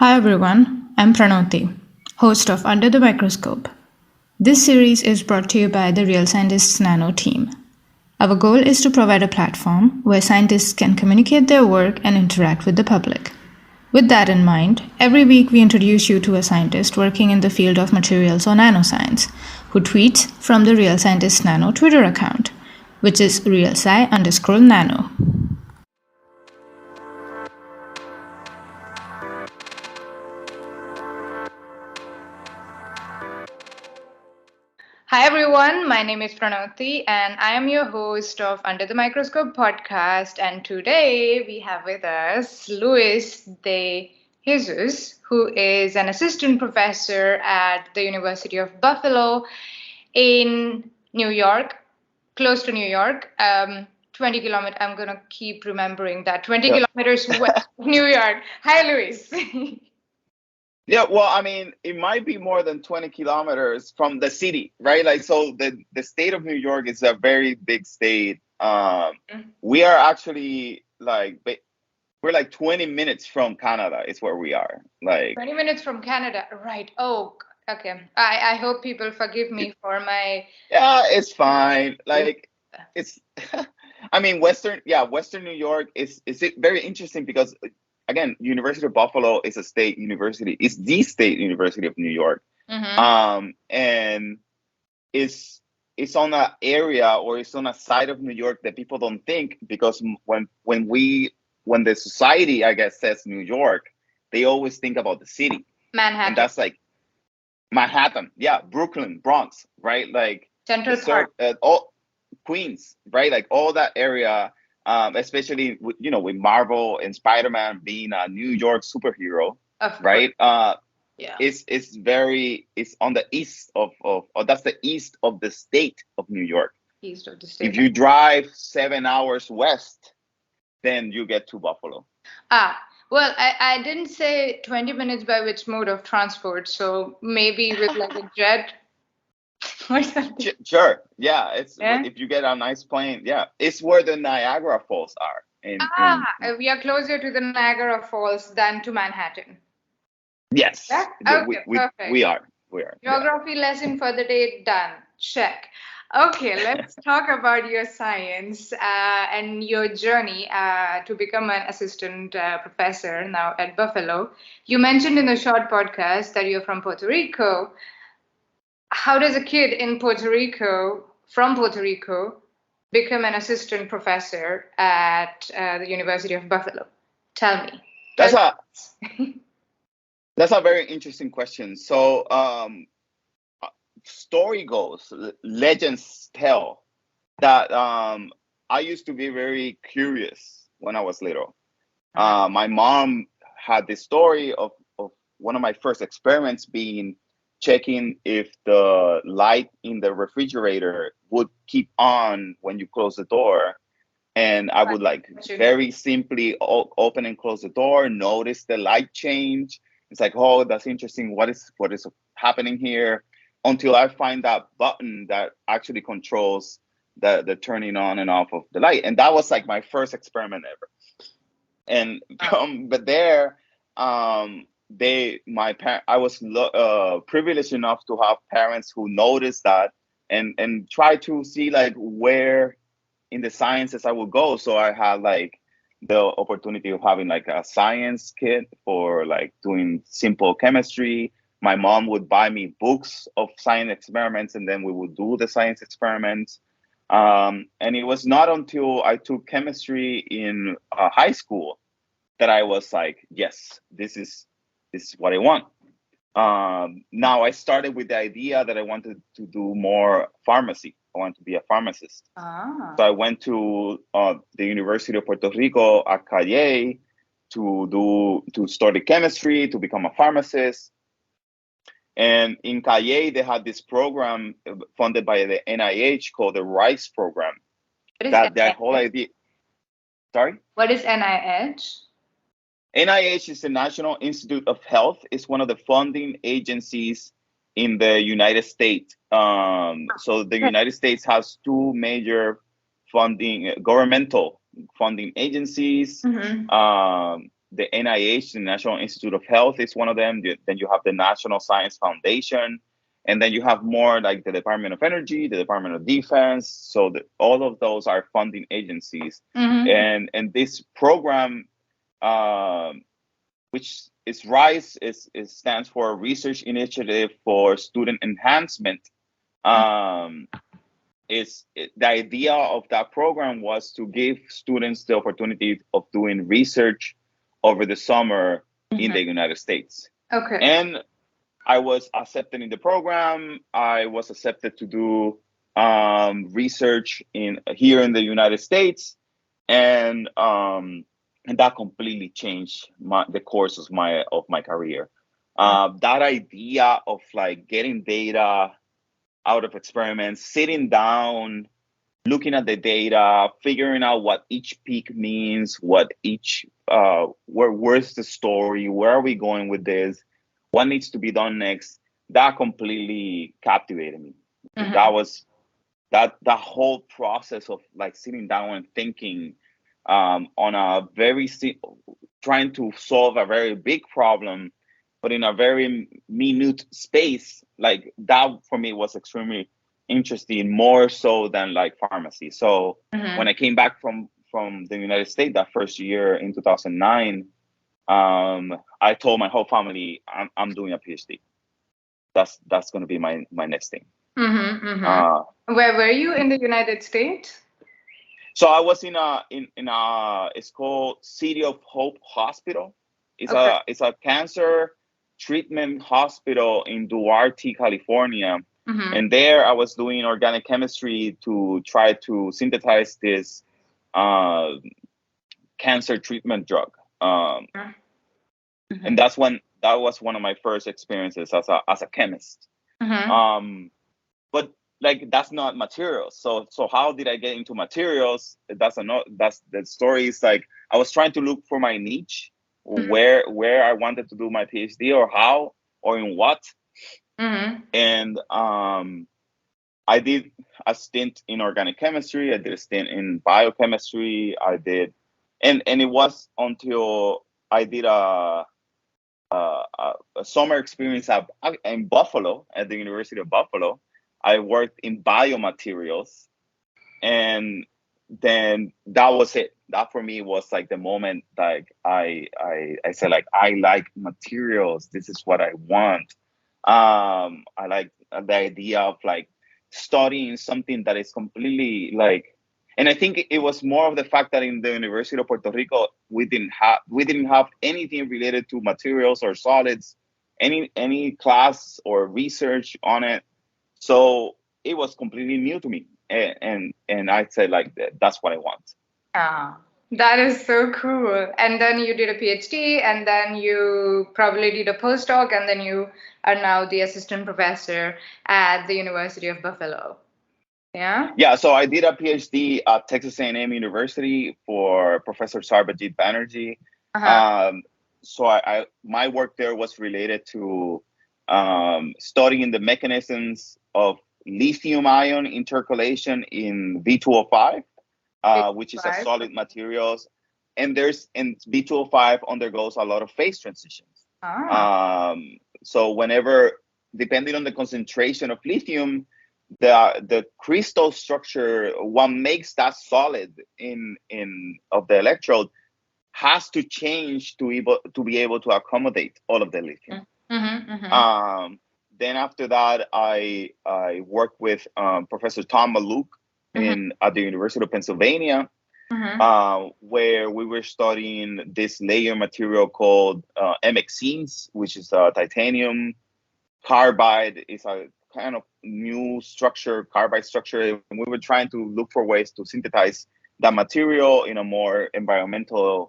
Hi everyone, I'm Pranoti, host of Under the Microscope. This series is brought to you by the Real Scientists Nano team. Our goal is to provide a platform where scientists can communicate their work and interact with the public. With that in mind, every week we introduce you to a scientist working in the field of materials or nanoscience, who tweets from the Real Scientists Nano Twitter account, which is realsci_nano. Hi everyone, my name is Pranoti and I am your host of Under the Microscope podcast. And today we have with us Luis de Jesus, who is an assistant professor at the University of Buffalo in New York, close to New York. 20 kilometers, I'm going to keep remembering that, 20 Yeah. kilometers west of New York. Hi, Luis. Yeah, well, I mean, it might be more than 20 kilometers from the city, right? Like, so the state of New York is a very big state. We are actually we're like 20 minutes from Canada is where we are. Like, 20 minutes from Canada, right? Oh, okay. I hope people forgive me for my. yeah, it's fine. Like, it's, I mean, Western New York is it very interesting because again, University of Buffalo is a state university. It's the state university of New York. And it's on an area or it's on a side of New York that people don't think because when the society, I guess, says New York, they always think about the city. Manhattan. And that's like Manhattan, yeah, Brooklyn, Bronx, right? Like Central Park. all Queens, right? Like all that area, especially with Marvel and Spider-Man being a New York superhero, Of course. right? Yeah. It's on the east or that's the east of the state of New York. East of the state. If you drive 7 hours west, then you get to Buffalo. Well, I didn't say 20 minutes by which mode of transport, so maybe with like a jet or something. Sure, yeah. Yeah? If you get a nice plane, yeah, it's where the Niagara Falls are. We are closer to the Niagara Falls than to Manhattan. Yes, Yeah? Okay, perfect. we are. Yeah. Geography lesson for the day done. Check. Okay, let's talk about your science and your journey to become an assistant professor now at Buffalo. You mentioned in the short podcast that you're from Puerto Rico. How does a kid in from Puerto Rico, become an assistant professor at the University of Buffalo? Tell me. That's a very interesting question. So, story goes, legends tell that I used to be very curious when I was little. My mom had this story of one of my first experiments being checking if the light in the refrigerator would keep on when you close the door. And I would like very simply open and close the door, notice the light change. It's like, oh, that's interesting. What is happening here? Until I find that button that actually controls the turning on and off of the light. And that was like my first experiment ever. And but there, I was privileged enough to have parents who noticed that and try to see like where in the sciences I would go. So I had like the opportunity of having like a science kit for like doing simple chemistry. My mom would buy me books of science experiments, and then we would do the science experiments. And it was not until I took chemistry in high school that I was like, yes, this is what I want. Now I started with the idea that I wanted to do more pharmacy. I want to be a pharmacist. So I went to the University of Puerto Rico at Calle to study chemistry, to become a pharmacist. And in Calle, they had this program funded by the NIH called the RICE program. That whole idea. Sorry? What is NIH? NIH is the National Institute of Health. It's one of the funding agencies in the United States. So the United States has two major governmental funding agencies. the NIH, the National Institute of Health, is one of them. Then you have the National Science Foundation, and then you have more like the Department of Energy, the Department of Defense. So all of those are funding agencies, and this program, which is RISE, it stands for Research Initiative for Student Enhancement. The idea of that program was to give students the opportunity of doing research over the summer in the United States. Okay. And I was accepted in the program. I was accepted to do research here in the United States, and that completely changed the course of my career. That idea of like getting data out of experiments, sitting down, looking at the data, figuring out what each peak means, what each where's the story, where are we going with this, what needs to be done next. That completely captivated me. That was that whole process of like sitting down and thinking on a trying to solve a very big problem, but in a very minute space. Like that for me was extremely interesting, more so than like pharmacy. So when I came back from the United States that first year in 2009, I told my whole family I'm doing a PhD. That's going to be my next thing. Where were you in the United States? So I was in it's called City of Hope Hospital. It's a cancer treatment hospital in Duarte, California. And there I was doing organic chemistry to try to synthesize this cancer treatment drug. And that was one of my first experiences as a chemist. But like that's not materials. So how did I get into materials? That's the story. Is like I was trying to look for my niche, where I wanted to do my PhD, or how, or in what. And I did a stint in organic chemistry. I did a stint in biochemistry. And it was until I did a summer experience in Buffalo, at the University of Buffalo. I worked in biomaterials, and then that was it. That for me was like the moment, like I said, like I like materials. This is what I want. I like the idea of like studying something that is completely like, and I think it was more of the fact that in the University of Puerto Rico we didn't have anything related to materials or solids, any class or research on it. So it was completely new to me, and I said like that's what I want. That is so cool. And then you did a PhD, and then you probably did a postdoc, and then you are now the assistant professor at the University of Buffalo. Yeah, so I did a PhD at Texas A&M University for Professor Sarbajit Banerjee. So my work there was related to studying the mechanisms of lithium-ion intercalation in V2O5, which is a solid materials, and V2O5 undergoes a lot of phase transitions. So whenever, depending on the concentration of lithium, the crystal structure, what makes that solid of the electrode, has to change to be able to accommodate all of the lithium. Then after that, I worked with Professor Tom Maluk at the University of Pennsylvania, where we were studying this layer material called MXenes, which is a titanium carbide. It's a kind of new structure, carbide structure, and we were trying to look for ways to synthesize that material in a more environmentally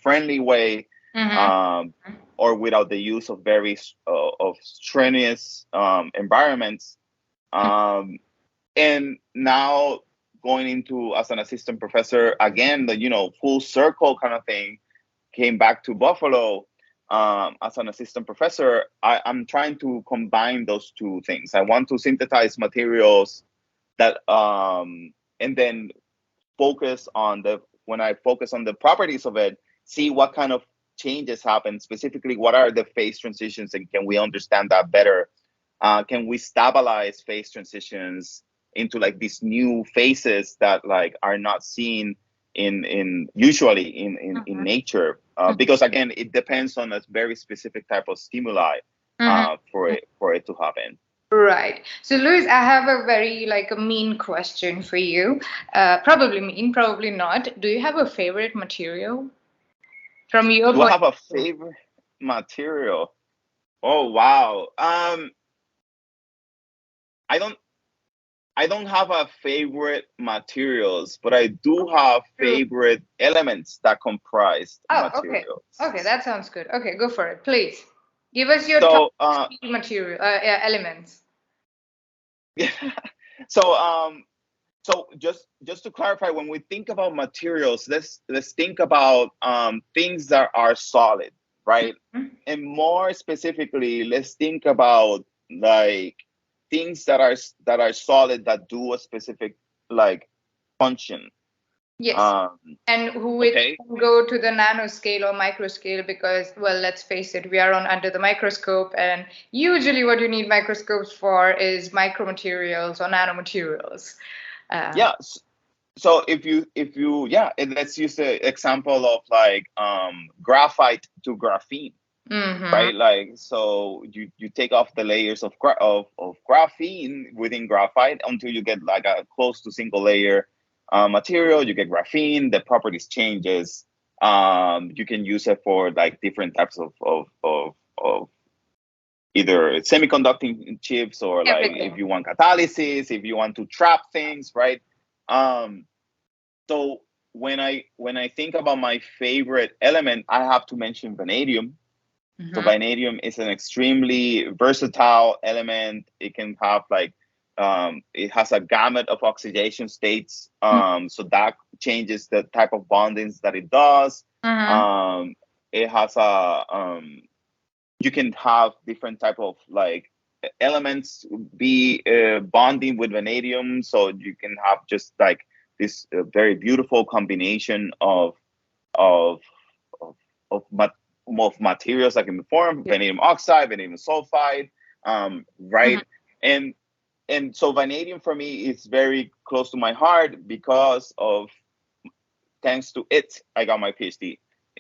friendly way, or without the use of very strenuous environments. And now going into as an assistant professor again, the full circle kind of thing, came back to Buffalo. As an assistant professor, I'm trying to combine those two things. I want to synthesize materials that, and then when I focus on the properties of it, see what kind of changes happen, specifically what are the phase transitions, and can we understand that better? Can we stabilize phase transitions into like these new phases that like are not seen in usually in nature? Because again, it depends on a very specific type of stimuli for it to happen. Right. So, Luis, I have a very like a mean question for you. Probably mean, probably not. Do you have a favorite material from your Do I point? have a favorite material? Oh wow. I don't have a favorite materials, but I do have favorite elements that comprise materials. Okay, that sounds good. Okay, go for it, please. Give us your So, top material elements. yeah. So, so just to clarify, when we think about materials, let's think about things that are solid, right? And more specifically, let's think about like things that are solid that do a specific like function. Yes. And who would go to the nanoscale or microscale, because, well, let's face it, we are under the microscope, and usually what you need microscopes for is micromaterials or nanomaterials. Yeah. So if you let's use the example of like graphite to graphene. Right, like so you take off the layers of graphene within graphite until you get like a close to single layer material. You get graphene, the properties changes. You can use it for like different types of either semiconducting chips, or like if you want catalysis, if you want to trap things, right? So when I think about my favorite element, I have to mention vanadium. So vanadium is an extremely versatile element. It can have like it has a gamut of oxidation states. So that changes the type of bondings that it does. It has a you can have different type of like elements be bonding with vanadium. So you can have just like this very beautiful combination of materials that can be formed, vanadium oxide, vanadium sulfide, right? And so vanadium for me is very close to my heart because of, thanks to it, I got my PhD,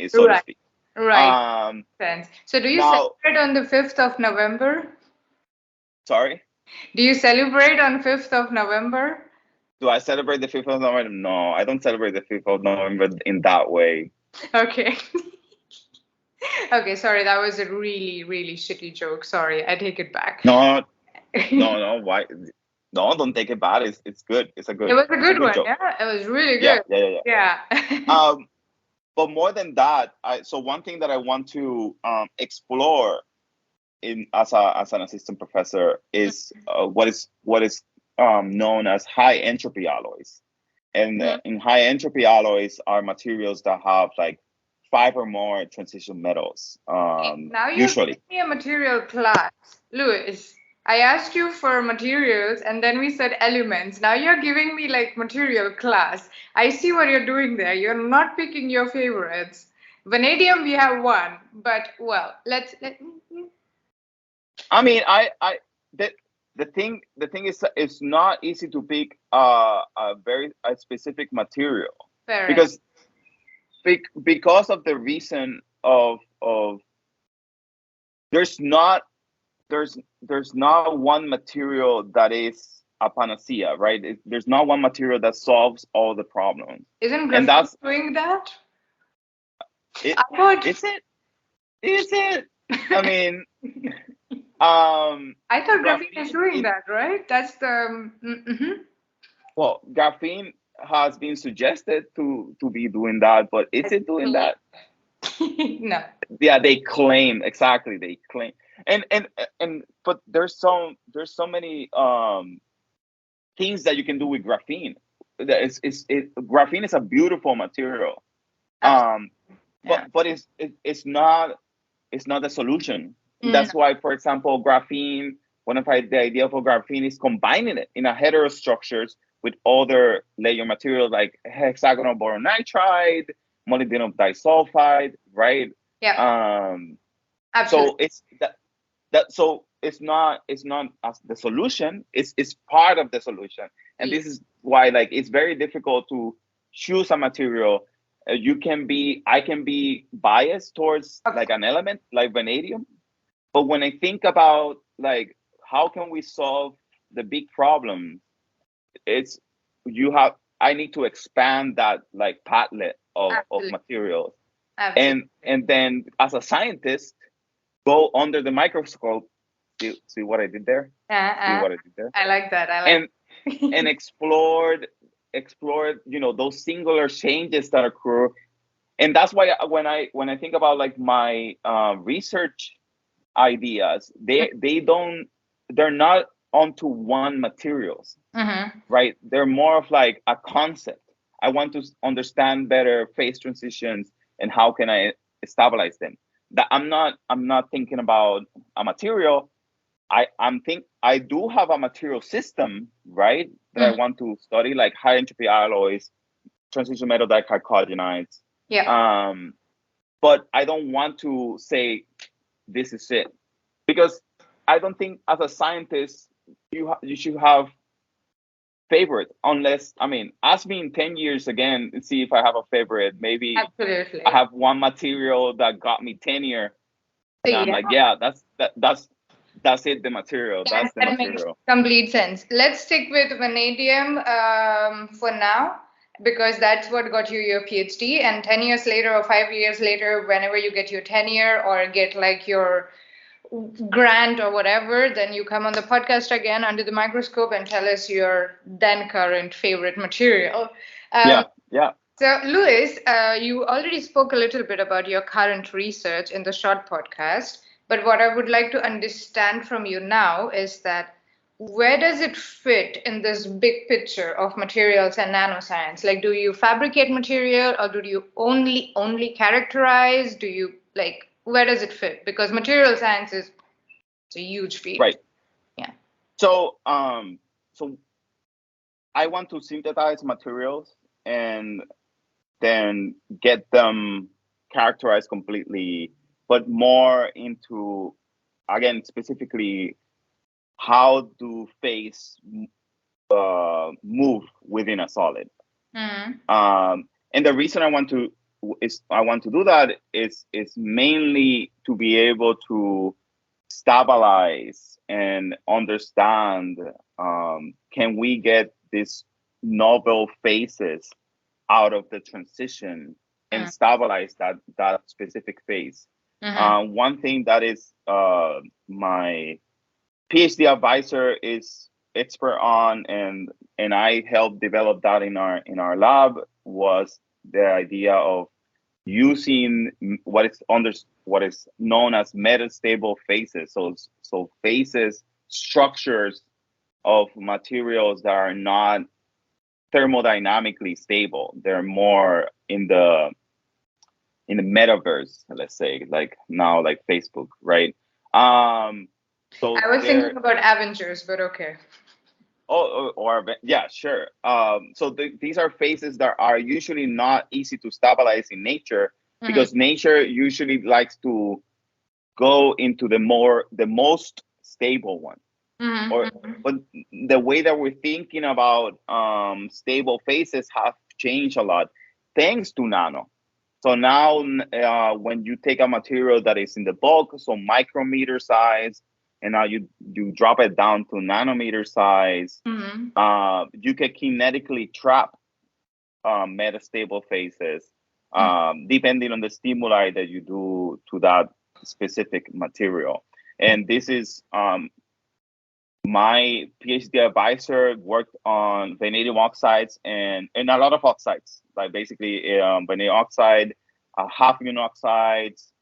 so to speak. Right. So do you celebrate on the 5th of November? Sorry? Do you celebrate on 5th of November? Do I celebrate the 5th of November? No, I don't celebrate the 5th of November in that way. Okay. Okay, sorry, that was a really, really shitty joke. Sorry, I take it back. No, why? No, don't take it bad. It's good. It was a good one. Joke. Yeah, it was really good. Yeah. But more than that, so one thing that I want to explore as an assistant professor is what is known as high entropy alloys. And in high entropy alloys are materials that have like 5 or more transition metals. Now you're giving me a material class, Luis. I asked you for materials, and then we said elements. Now you're giving me like material class. I see what you're doing there. You're not picking your favorites. Vanadium, we have one, but well, let. I mean, the thing is, it's not easy to pick a specific material. Because of the reason of there's not one material that is a panacea, right? There's not one material that solves all the problems. Isn't graphene doing that? Is it? I mean, I thought graphene is doing that, right? That's the. Well, graphene has been suggested to be doing that, but is it doing that? No. Yeah, they claim, exactly. They claim, and but there's so many things that you can do with graphene. Graphene is a beautiful material, but it's not a solution. That's why, for example, graphene. One of the idea for graphene is combining it in a heterostructures with other layer materials like hexagonal boron nitride, molybdenum disulfide, right? Yeah. Absolutely. So it's so it's not as the solution, it's part of the solution. And this is why like it's very difficult to choose a material. I can be biased towards like an element like vanadium, but when I think about like how can we solve the big problem, it's I need to expand that like palette of Absolutely. materials. Absolutely. And then as a scientist, go under the microscope. See what I did there? See what I did there? I like that. I like and explored, those singular changes that occur. And that's why when I think about like my research ideas, they're not onto one materials, right? They're more of like a concept. I want to understand better phase transitions and how can I stabilize them. That I'm not thinking about a material. I do have a material system, right, that I want to study, like high entropy alloys, transition metal dichalcogenides. Yeah. But I don't want to say this is it, because I don't think as a scientist you should have favorite, unless, I mean, ask me in 10 years again and see if I have a favorite. Maybe Absolutely. I have one material that got me tenure, and I'm like, yeah, that's it, the material. That's the That makes material. complete sense. Let's stick with vanadium for now, because that's what got you your PhD. And 10 years later or 5 years later, whenever you get your tenure or get like your grant or whatever, then you come on the podcast again under the microscope and tell us your then current favorite material. Yeah. So, Louis, you already spoke a little bit about your current research in the short podcast, but what I would like to understand from you now is that where does it fit in this big picture of materials and nanoscience? Like, do you fabricate material, or do you only characterize? Do you like, where does it fit? Because material science is a huge field. Right. Yeah. So so I want to synthesize materials and then get them characterized completely, but more into, again, specifically how do phase move within a solid. And the reason I want to do that is mainly to be able to stabilize and understand, can we get these novel phases out of the transition and stabilize that specific phase. One thing that is my PhD advisor is expert on, and I helped develop that in our lab, was the idea of using what is known as metastable phases. So phases, structures of materials that are not thermodynamically stable. They're more in the metaverse, let's say, like now, like Facebook, right? So I was thinking about Avengers, but okay. Or yeah, sure. So these are phases that are usually not easy to stabilize in nature, because nature usually likes to go into the most stable one. But the way that we're thinking about stable phases have changed a lot thanks to nano. So now, when you take a material that is in the bulk, so micrometer size, and now you drop it down to nanometer size, you can kinetically trap metastable phases, depending on the stimuli that you do to that specific material. And this is my PhD advisor worked on vanadium oxides and a lot of oxides, like basically vanadium oxide, hafnium oxides,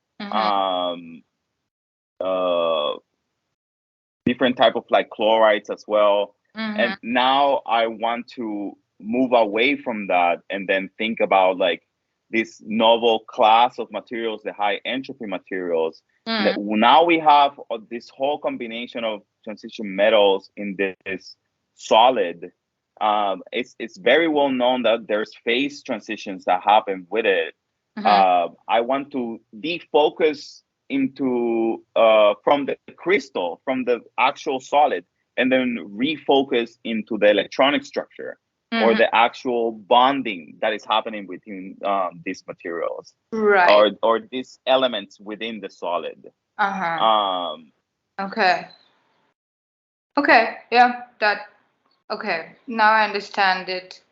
different type of like chlorides as well. And now I want to move away from that and then think about like this novel class of materials, the high entropy materials. Now we have this whole combination of transition metals in this solid. It's very well known that there's phase transitions that happen with it. I want to defocus into from the crystal, from the actual solid, and then refocus into the electronic structure or the actual bonding that is happening between these materials, Right. or these elements within the solid. Okay. Okay. Yeah. Okay. Now I understand it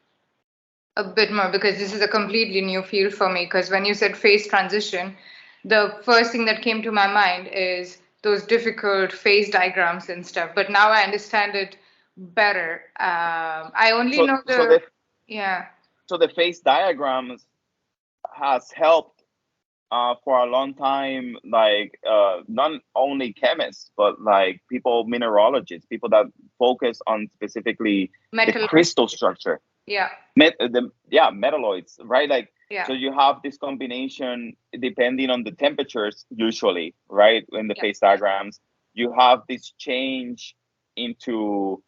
a bit more, because this is a completely new field for me. Because when you said phase transition, the first thing that came to my mind is those difficult phase diagrams and stuff. But now I understand it better. I only know yeah. So the phase diagrams has helped for a long time, like not only chemists, but like people, mineralogists, people that focus on specifically the crystal structure. Yeah. Metalloids, right? Like, yeah. So you have this combination depending on the temperatures, usually, right? In the phase diagrams, you have this change into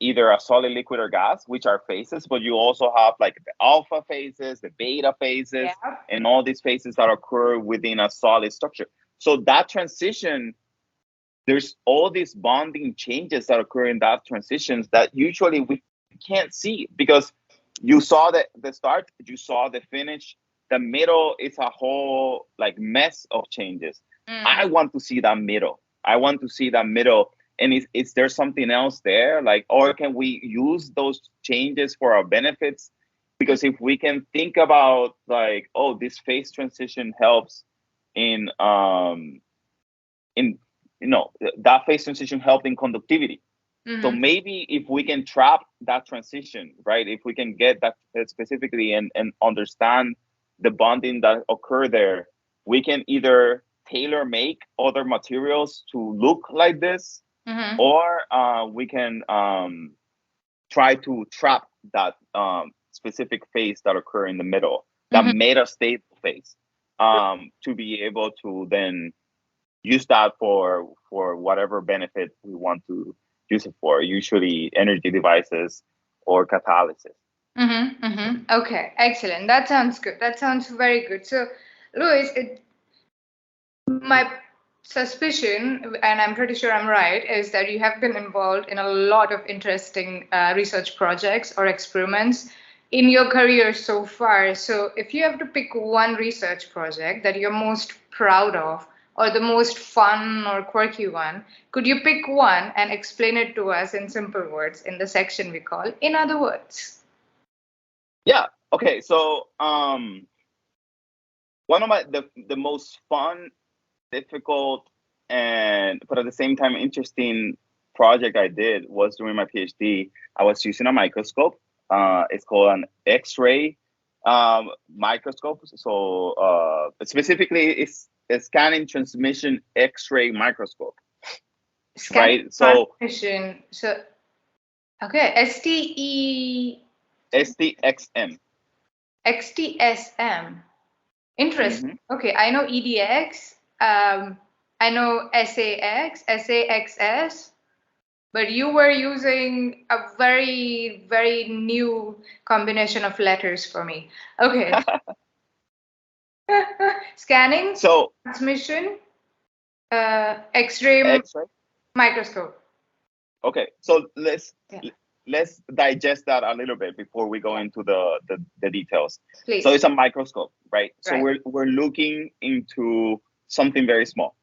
either a solid, liquid, or gas, which are phases, but you also have like the alpha phases, the beta phases, and all these phases that occur within a solid structure. So that transition, there's all these bonding changes that occur in that transitions that usually we can't see, because you saw the start, you saw the finish, the middle is a whole like mess of changes. I want to see that middle. And is there something else there? Like, or can we use those changes for our benefits? Because if we can think about like, oh, this phase transition helps in that phase transition helped in conductivity. So maybe if we can trap that transition, right? If we can get that specifically and understand the bonding that occur there, we can either tailor make other materials to look like this, or we can try to trap that specific phase that occur in the middle, that metastable phase, to be able to then use that for whatever benefit we want to use it for, usually energy devices or catalysis. Okay, excellent. That sounds good. That sounds very good. So, Luis, my suspicion, and I'm pretty sure I'm right, is that you have been involved in a lot of interesting research projects or experiments in your career so far. So, if you have to pick one research project that you're most proud of, or the most fun or quirky one, could you pick one and explain it to us in simple words in the section we call In Other Words? Yeah. Okay. So one of the most fun, difficult, but at the same time interesting project I did was during my PhD. I was using a microscope. It's called an X-ray microscope. So specifically, it's a scanning transmission X-ray microscope. Scanning transmission. So okay, STXM. XTSM. Interesting. Okay, I know EDX. I know SAX, SAXS, but you were using a very, very new combination of letters for me. Okay. Scanning, transmission, X-ray microscope. Okay, so let's digest that a little bit before we go into the details. Please. So it's a microscope, right? So we're looking into something very small.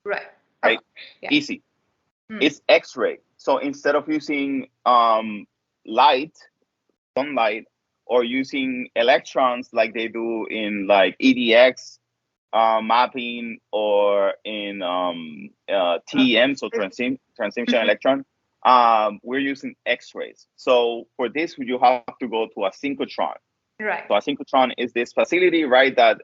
Right. Right? Yeah. Easy. It's X-ray. So instead of using sunlight, or using electrons like they do in like EDX mapping, or in TEM, so transmission electron, we're using X-rays. So for this, you have to go to a synchrotron. Right. So a synchrotron is this facility, right, that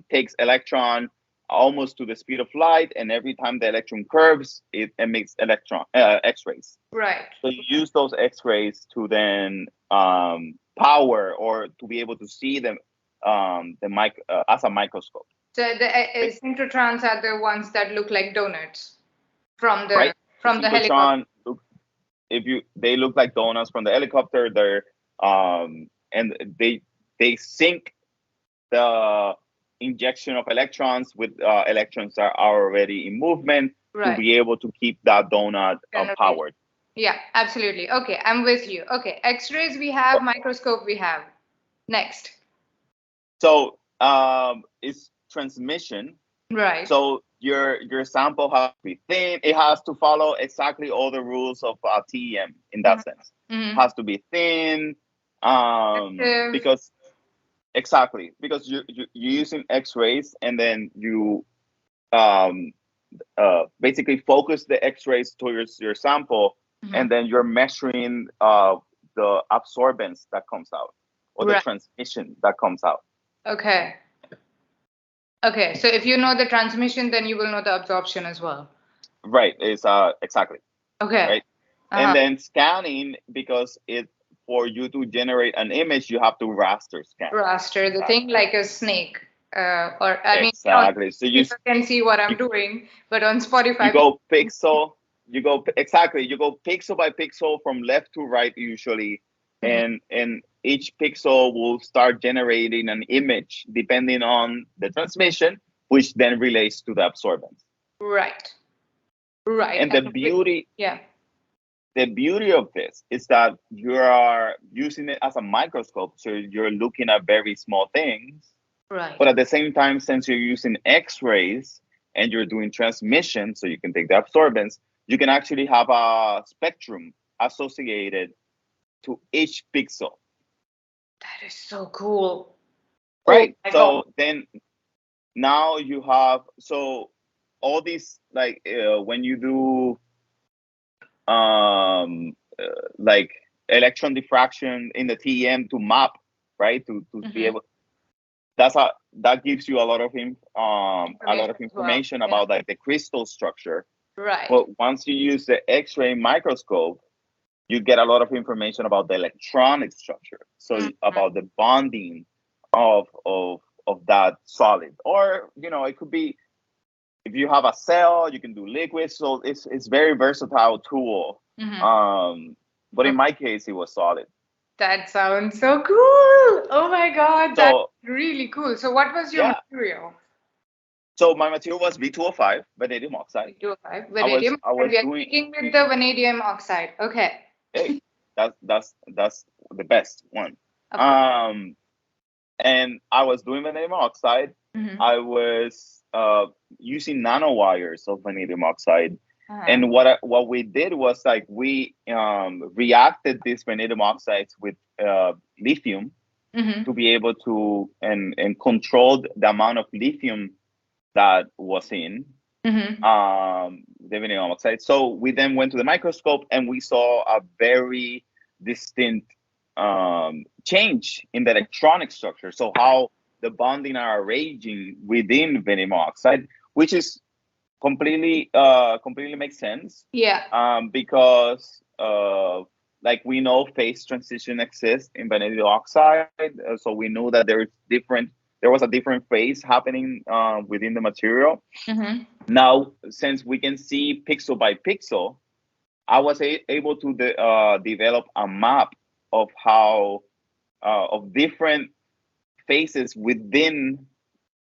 takes electron almost to the speed of light, and every time the electron curves, it emits X-rays. Right. So you use those X-rays to then power, or to be able to see them as a microscope. So the synchrotrons are the ones that look like donuts from the helicopter. They look like donuts from the helicopter. They're and they sync the injection of electrons with electrons that are already in movement to be able to keep that donut powered. Yeah, absolutely. Okay, I'm with you. Okay, X-rays we have, microscope we have. Next. So it's transmission. Right. So your sample has to be thin. It has to follow exactly all the rules of TEM in that sense. It has to be thin because you're using X-rays, and then you basically focus the X-rays towards your sample, and then you're measuring the absorbance that comes out, or the transmission that comes out. Okay. Okay, so if you know the transmission, then you will know the absorption as well. Right, it's exactly. Okay. Right. And then scanning, because for you to generate an image, you have to raster scan. Raster, the thing like a snake. Exactly. So you can see what I'm doing, but on Spotify, you go pixel by pixel from left to right usually, and each pixel will start generating an image depending on the transmission, which then relates to the absorbance. Right. Right. And the beauty of this is that you are using it as a microscope, so you're looking at very small things. Right. But at the same time, since you're using X-rays and you're doing transmission, so you can take the absorbance, you can actually have a spectrum associated to each pixel. That is so cool. Right. So then now you have, all these, like when you do like electron diffraction in the TEM to map, right, to be able, that gives you a lot of information about like the crystal structure. Right. But once you use the X-ray microscope, you get a lot of information about the electronic structure. So about the bonding of that solid, or it could be, if you have a cell, you can do liquids. So it's very versatile tool. But in my case, it was solid. That sounds so cool. Oh my God, that's really cool. So what was your material? So my material was V2O5, vanadium oxide. V2O5, vanadium. We are speaking with the vanadium oxide. Okay. Hey, that's the best one. And I was doing vanadium oxide. I was using nanowires of vanadium oxide. And what we did was, like, we reacted these vanadium oxides with lithium to be able to and control the amount of lithium that was in the vanadium oxide. So we then went to the microscope, and we saw a very distinct change in the electronic structure. So how the bonding are arranging within vanadium oxide, which is completely makes sense. Yeah. Because like, we know phase transition exists in vanadium oxide, so we know that there was a different phase happening within the material. Now, since we can see pixel by pixel, I was able to develop a map of how of different phases within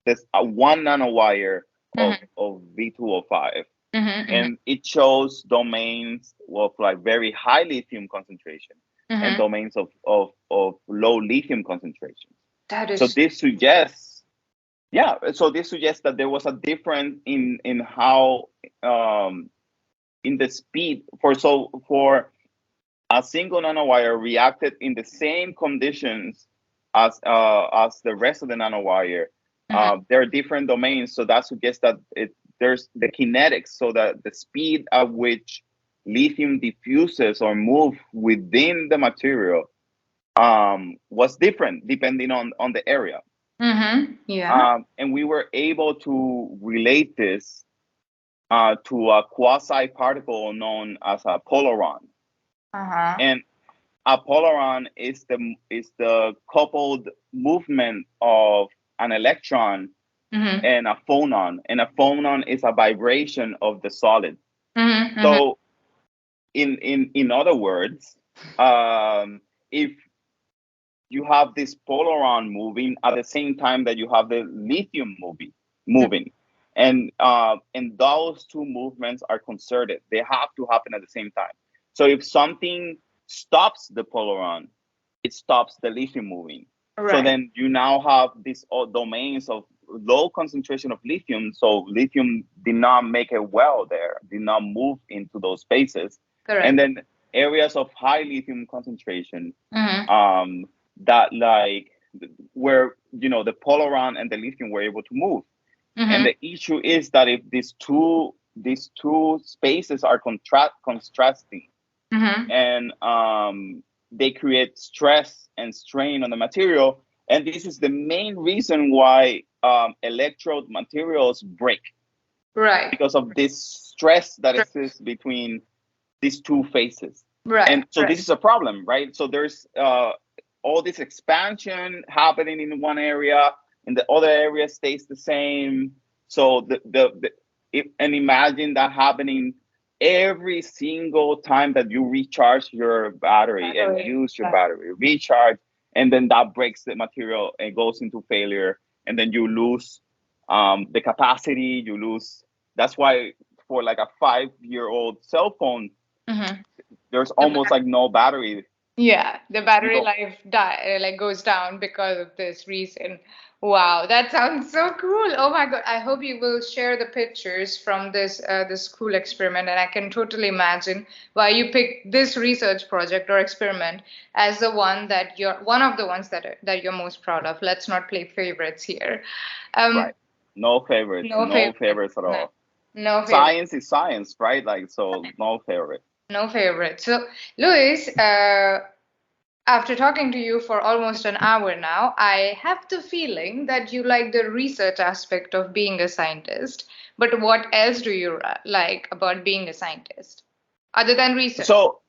this one nanowire of V2O5. And it shows domains of like very high lithium concentration and domains of low lithium concentration. That is... So this suggests that there was a difference in how in the speed for a single nanowire reacted in the same conditions as the rest of the nanowire. There are different domains, so that suggests that there's the kinetics, so that the speed at which lithium diffuses or move within the material was different depending on the area. Yeah. And we were able to relate this to a quasi particle known as a polaron. And a polaron is the coupled movement of an electron and a phonon, and a phonon is a vibration of the solid. So in other words, if you have this polaron moving at the same time that you have the lithium moving. And those two movements are concerted. They have to happen at the same time. So if something stops the polaron, it stops the lithium moving. Right. So then you now have these domains of low concentration of lithium. So lithium did not make a well there, did not move into those spaces. Correct. And then areas of high lithium concentration, Mm-hmm. that like where the polaron and the lithium were able to move. Mm-hmm. And the issue is that if these two spaces are contrasting, Mm-hmm. and they create stress and strain on the material. And this is the main reason why electrode materials break, Right. because of this stress that exists between these two phases. Right. And so right. this is a problem, right? So there's all this expansion happening in one area, and the other area stays the same. So and imagine that happening every single time that you recharge your battery and use your battery, recharge, and then that breaks the material and goes into failure, and then you lose the capacity, you lose. That's why for like a 5-year-old cell phone, Mm-hmm. there's almost like no battery. Yeah, the battery life goes down because of this reason. Wow, that sounds so cool. Oh my God, I hope you will share the pictures from this cool experiment, and I can totally imagine why you picked this research project or experiment as the one that you're one of the ones that you're most proud of. Let's not play favorites here. Right. No favorites. No favorites at all. No favorites. Science is science, right? Like, so no favorite. No favorite. So, Luis, after talking to you for almost an hour now, I have the feeling that you like the research aspect of being a scientist. But what else do you like about being a scientist other than research? So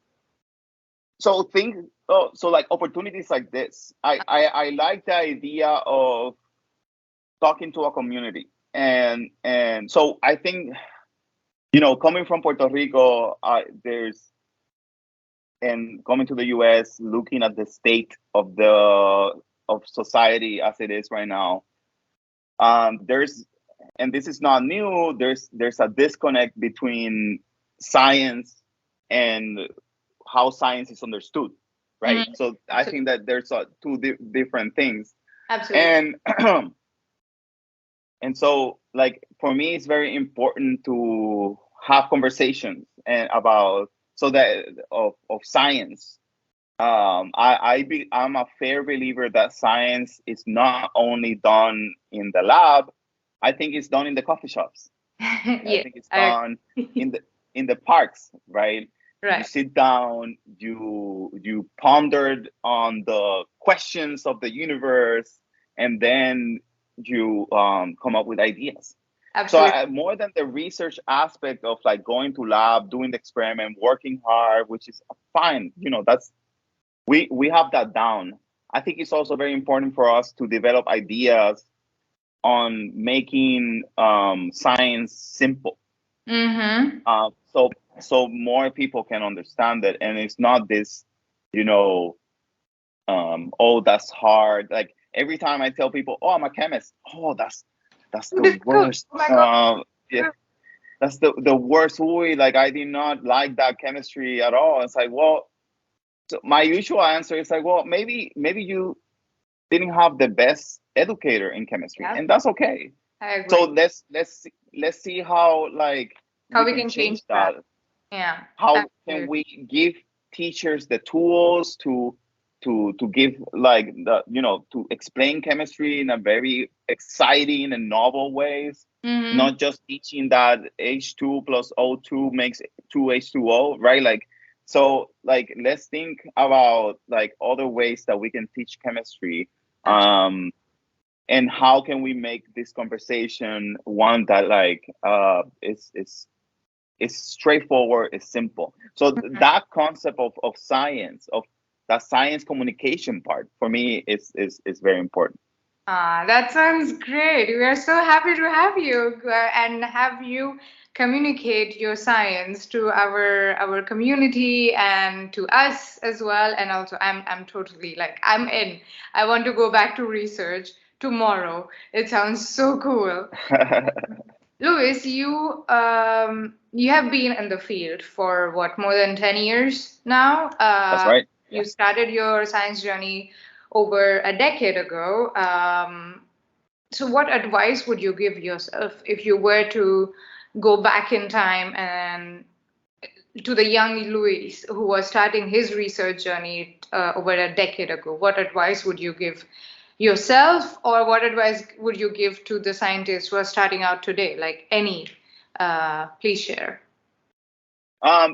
like opportunities like this, I like the idea of talking to a community, and so I think, coming from Puerto Rico, and coming to the US, looking at the state of society as it is right now, and this is not new. There's a disconnect between science and how science is understood, right? Mm-hmm. So I think that there's two different things. Absolutely. And so, like, for me, it's very important to have conversations and about of science. I'm a fair believer that science is not only done in the lab. I think it's done in the coffee shops. I think it's done in the parks, right? Right. You sit down, you pondered on the questions of the universe, and then you come up with ideas. Absolutely. So more than the research aspect of like going to lab, doing the experiment, working hard, which is fine, that's we have that down. I think it's also very important for us to develop ideas on making science simple. Mm-hmm. So more people can understand it, and it's not this, oh, that's hard. Like every time I tell people, oh, I'm a chemist, oh, that's the worst. Oh my God. Yeah, that's the worst. Ooh, like I did not like that chemistry at all. It's like, well, so my usual answer is like, well, maybe you didn't have the best educator in chemistry, and that's okay. I agree. So let's see how we can change that. Yeah. How can we give teachers the tools to give like to explain chemistry in a very exciting and novel ways, not just teaching that H2 plus O2 makes 2H2O, right? So let's think about like other ways that we can teach chemistry. And how can we make this conversation one that is straightforward, is simple. So that concept of science, of that science communication part, for me is very important. That sounds great. We are so happy to have you and have you communicate your science to our community and to us as well. And also, I'm totally like I'm in. I want to go back to research tomorrow. It sounds so cool. Louis, you have been in the field for what, more than 10 years now? That's right. You started your science journey over a decade ago. So what advice would you give yourself if you were to go back in time and to the young Louis who was starting his research journey over a decade ago? What advice would you give yourself, or what advice would you give to the scientists who are starting out today? Like any, please share.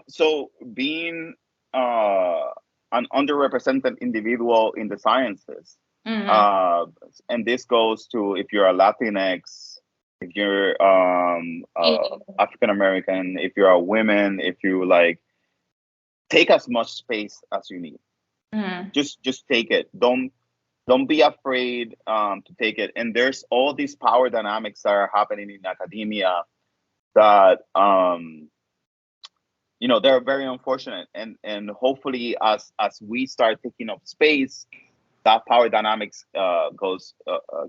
So being an underrepresented individual in the sciences, and this goes to if you're a Latinx, if you're African American, if you're a woman, if you like, take as much space as you need. Just take it. Don't be afraid to take it. And there's all these power dynamics that are happening in academia that they're very unfortunate. And hopefully as we start taking up space, that power dynamics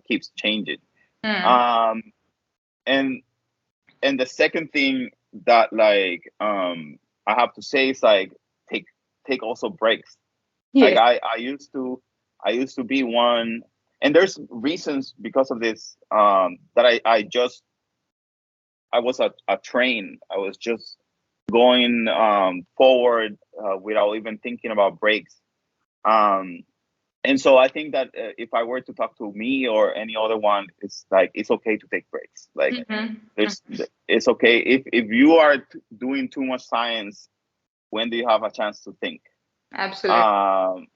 keeps changing. And the second thing that I have to say is like take also breaks. Yes. Like I used to be one, and there's reasons because of this that I was a train. I was just going forward without even thinking about breaks. And so I think that if I were to talk to me or any other one, it's like it's okay to take breaks. Like it's okay if you are doing too much science. When do you have a chance to think? Absolutely.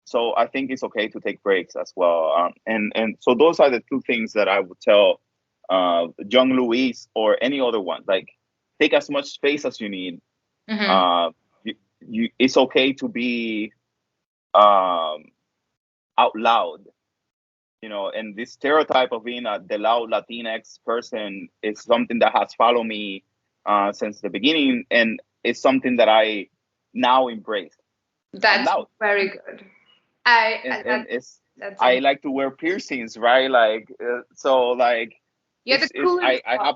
So I think it's okay to take breaks as well. And so those are the two things that I would tell young Louise or any other one. Like take as much space as you need. It's okay to be out loud, and this stereotype of being the loud Latinx person is something that has followed me since the beginning, and it's something that I now embrace. That's very good. I like to wear piercings, right? Like so, like I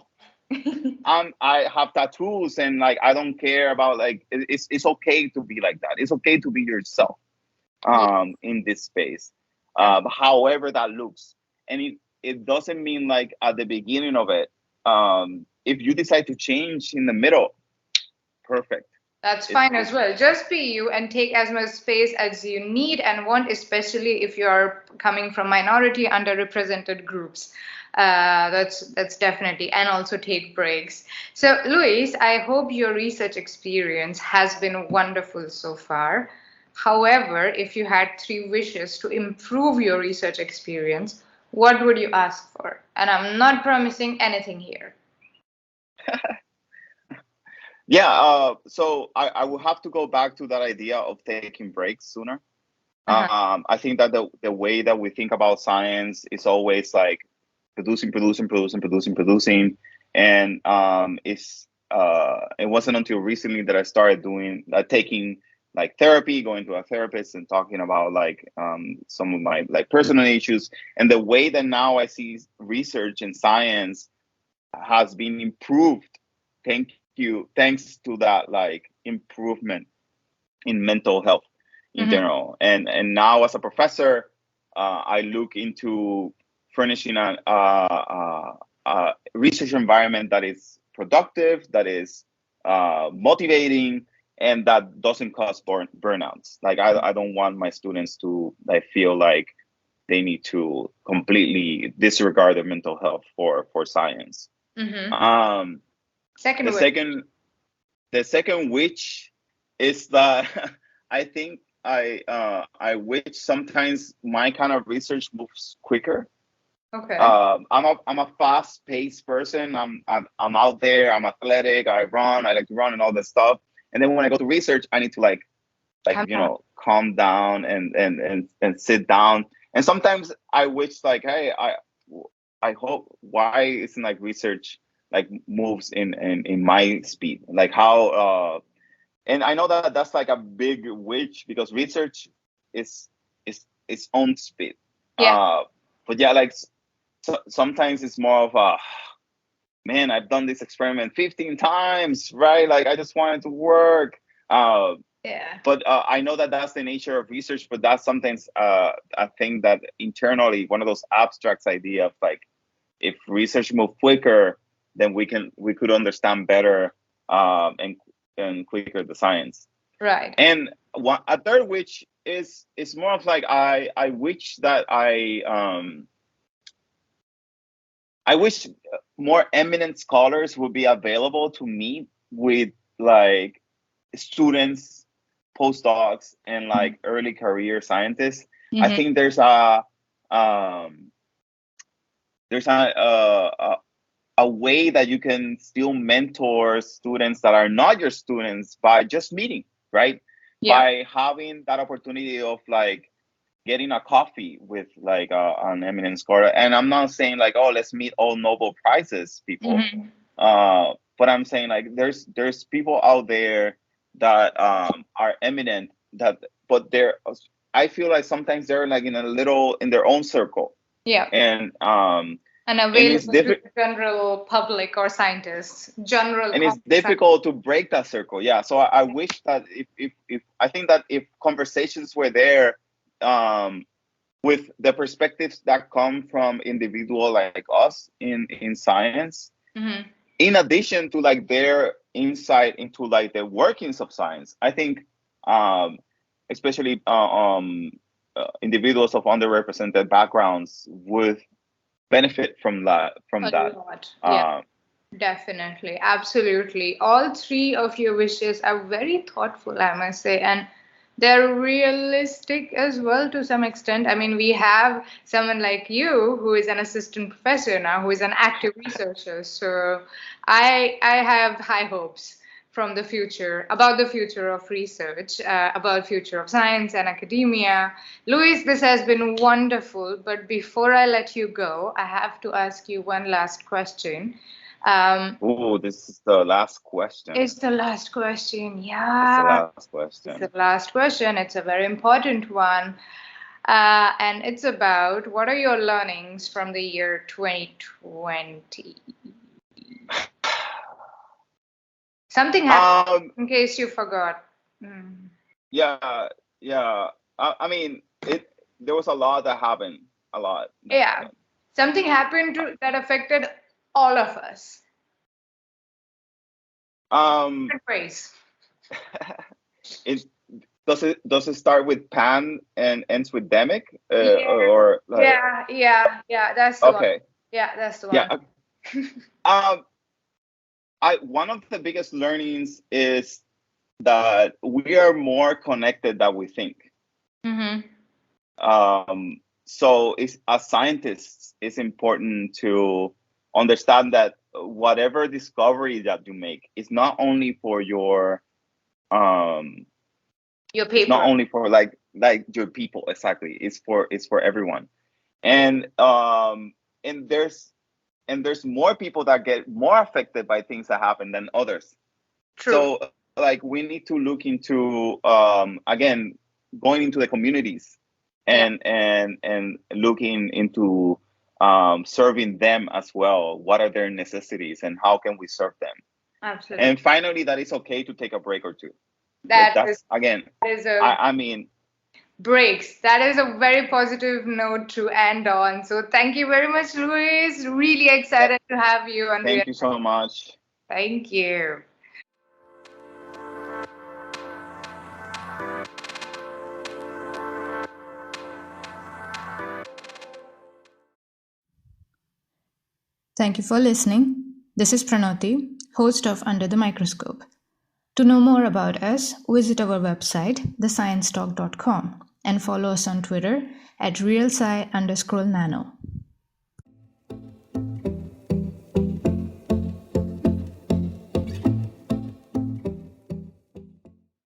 have tattoos, and like I don't care about like it's okay to be like that. It's okay to be yourself in this space, however that looks. And it doesn't mean like at the beginning of it, if you decide to change in the middle, perfect. That's fine as well. Just be you and take as much space as you need and want, especially if you're coming from minority, underrepresented groups. That's definitely, and also take breaks. So, Luis, I hope your research experience has been wonderful so far. However, if you had 3 wishes to improve your research experience, what would you ask for? And I'm not promising anything here. Yeah, so I will have to go back to that idea of taking breaks sooner. I think that the way that we think about science is always like producing, and it wasn't until recently that I started doing taking like therapy, going to a therapist and talking about like some of my like personal issues, and the way that now I see research and science has been improved. Thanks to that like improvement in mental health in general, and now as a professor, I look into furnishing a research environment that is productive, that is motivating, and that doesn't cause burnouts. Like I don't want my students to feel like they need to completely disregard their mental health for science. The second wish is that I think I wish sometimes my kind of research moves quicker. Okay. I'm a fast-paced person. I'm out there. I'm athletic. I like to run and all that stuff. And then when I go to research, I need to calm down and sit down. And sometimes I wish like, hey, I hope why isn't like research like moves in my speed, like how and I know that that's like a big wish because research is its own speed. Yeah. But yeah, like sometimes it's more of a man, I've done this experiment 15 times, right? Like I just want it to work. Yeah. But I know that that's the nature of research, but that's sometimes I think that internally one of those abstract idea of like if research move quicker, then we could understand better and quicker the science. Right. And a third which is more of like I wish that I wish more eminent scholars would be available to meet with like students, postdocs, and like early career scientists. I think there's a way that you can still mentor students that are not your students by just meeting, right? Yeah. By having that opportunity of like getting a coffee with like an eminent scholar. And I'm not saying like, oh, let's meet all Nobel Prizes people. But I'm saying like there's people out there that are eminent but I feel like sometimes they're like in their own circle. Yeah. And available to the general public or scientists. And it's difficult to break that circle. Yeah. So I wish that if I think that if conversations were there with the perspectives that come from individuals like us in science, in addition to like their insight into like the workings of science, I think especially individuals of underrepresented backgrounds would benefit from that. A lot. Yeah. Definitely. Absolutely. All three of your wishes are very thoughtful, I must say, and they're realistic as well to some extent. I mean, we have someone like you who is an assistant professor now, who is an active researcher. So I have high hopes from the future, about the future of research, about future of science and academia. Luis, this has been wonderful, but before I let you go, I have to ask you one last question. This is the last question. It's the last question, yeah. It's the last question. It's the last question. It's a very important one. And it's about, what are your learnings from the year 2020? Something happened, in case you forgot. Yeah. I mean, there was a lot that happened. A lot. Yeah. Something happened that affected all of us. Phrase. Does it start with pan and ends with demic? Or like... Yeah. That's the one. Yeah, that's the one. Yeah. One of the biggest learnings is that we are more connected than we think. So as scientists, it's important to understand that whatever discovery that you make is not only for your paper. It's not only for like your people, exactly. It's for everyone. And there's more people that get more affected by things that happen than others. True. So like we need to look into again going into the communities and looking into serving them as well. What are their necessities and how can we serve them? Absolutely. And finally, that it's okay to take a break or two. I mean, breaks. That is a very positive note to end on. So thank you very much, Luis. Really excited to have you on. Thank you so much. Thank you. Thank you for listening. This is Pranoti, host of Under the Microscope. To know more about us, visit our website, thesciencetalk.com, and follow us on Twitter at realsci_nano.